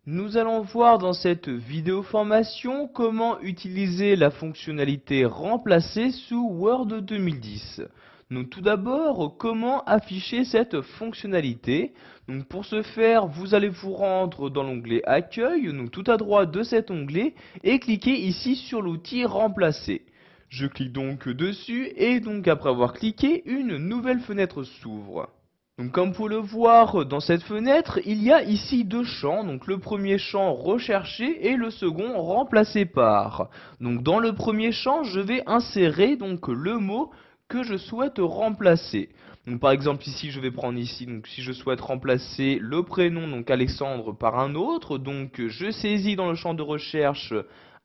Nous allons voir dans cette vidéo formation comment utiliser la fonctionnalité remplacer sous Word 2010. Donc tout d'abord, comment afficher cette fonctionnalité. Donc pour ce faire, vous allez vous rendre dans l'onglet Accueil, donc tout à droite de cet onglet, et cliquer ici sur l'outil Remplacer. Je clique donc dessus et donc après avoir cliqué, une nouvelle fenêtre s'ouvre. Donc comme vous le voir dans cette fenêtre, il y a ici deux champs. Donc le premier champ recherché et le second remplacé par. Donc dans le premier champ, je vais insérer donc le mot que je souhaite remplacer. Donc par exemple ici, je vais prendre ici, donc si je souhaite remplacer le prénom, donc Alexandre, par un autre, donc je saisis dans le champ de recherche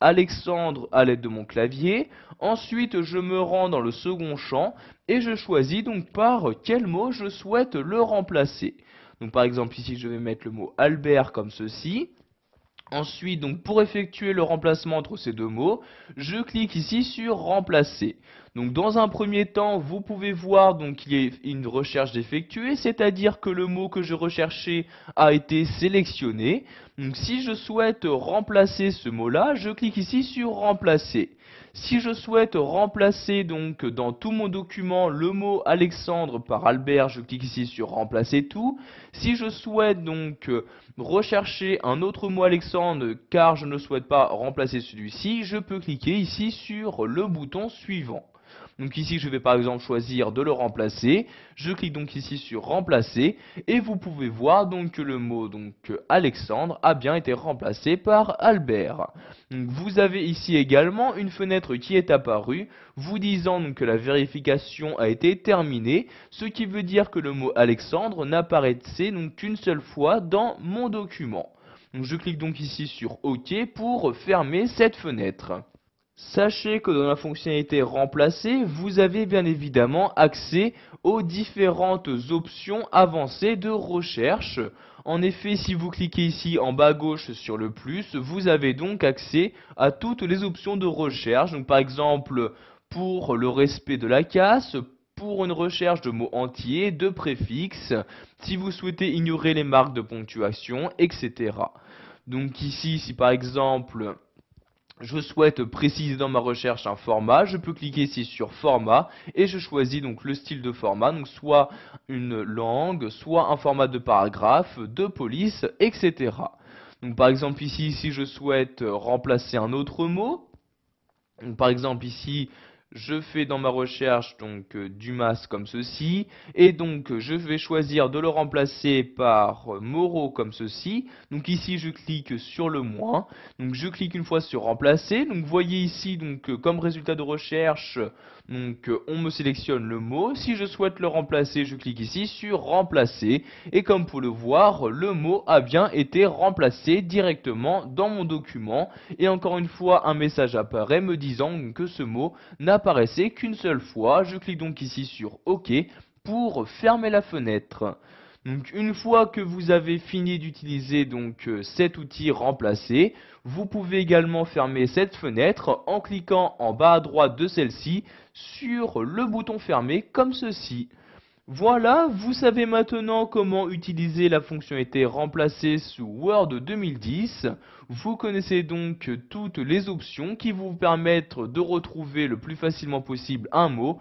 Alexandre à l'aide de mon clavier. Ensuite, je me rends dans le second champ et je choisis donc par quel mot je souhaite le remplacer. Donc par exemple ici, je vais mettre le mot Albert comme ceci. Ensuite, donc pour effectuer le remplacement entre ces deux mots, je clique ici sur remplacer. Donc dans un premier temps, vous pouvez voir donc qu'il y a une recherche d'effectuer, c'est-à-dire que le mot que je recherchais a été sélectionné. Donc si je souhaite remplacer ce mot-là, je clique ici sur remplacer. Si je souhaite remplacer donc dans tout mon document le mot Alexandre par Albert, je clique ici sur remplacer tout. Si je souhaite donc rechercher un autre mot Alexandre car je ne souhaite pas remplacer celui-ci, je peux cliquer ici sur le bouton suivant. Donc ici je vais par exemple choisir de le remplacer, je clique donc ici sur remplacer et vous pouvez voir donc que le mot donc Alexandre a bien été remplacé par Albert. Donc vous avez ici également une fenêtre qui est apparue vous disant donc que la vérification a été terminée, ce qui veut dire que le mot Alexandre n'apparaissait donc qu'une seule fois dans mon document. Donc je clique donc ici sur OK pour fermer cette fenêtre. Sachez que dans la fonctionnalité remplacer, vous avez bien évidemment accès aux différentes options avancées de recherche. En effet, si vous cliquez ici en bas à gauche sur le plus, vous avez donc accès à toutes les options de recherche. Donc par exemple, pour le respect de la casse, pour une recherche de mots entiers, de préfixes, si vous souhaitez ignorer les marques de ponctuation, etc. Donc ici, si par exemple je souhaite préciser dans ma recherche un format, je peux cliquer ici sur format et je choisis donc le style de format, donc soit une langue, soit un format de paragraphe, de police, etc. Donc par exemple ici, si je souhaite remplacer un autre mot, donc, par exemple ici, je fais dans ma recherche donc Dumas comme ceci, et donc je vais choisir de le remplacer par Moreau comme ceci. Donc ici je clique sur le moins, donc je clique une fois sur remplacer. Donc vous voyez ici donc comme résultat de recherche, donc on me sélectionne le mot. Si je souhaite le remplacer, je clique ici sur remplacer, et comme pour le voir, le mot a bien été remplacé directement dans mon document. Et encore une fois, un message apparaît me disant que ce mot n'apparaissait qu'une seule fois. Je clique donc ici sur OK pour fermer la fenêtre. Donc une fois que vous avez fini d'utiliser donc cet outil remplacer, vous pouvez également fermer cette fenêtre en cliquant en bas à droite de celle-ci sur le bouton fermer comme ceci. Voilà, vous savez maintenant comment utiliser la fonctionnalité remplacer sous Word 2010. Vous connaissez donc toutes les options qui vous permettent de retrouver le plus facilement possible un mot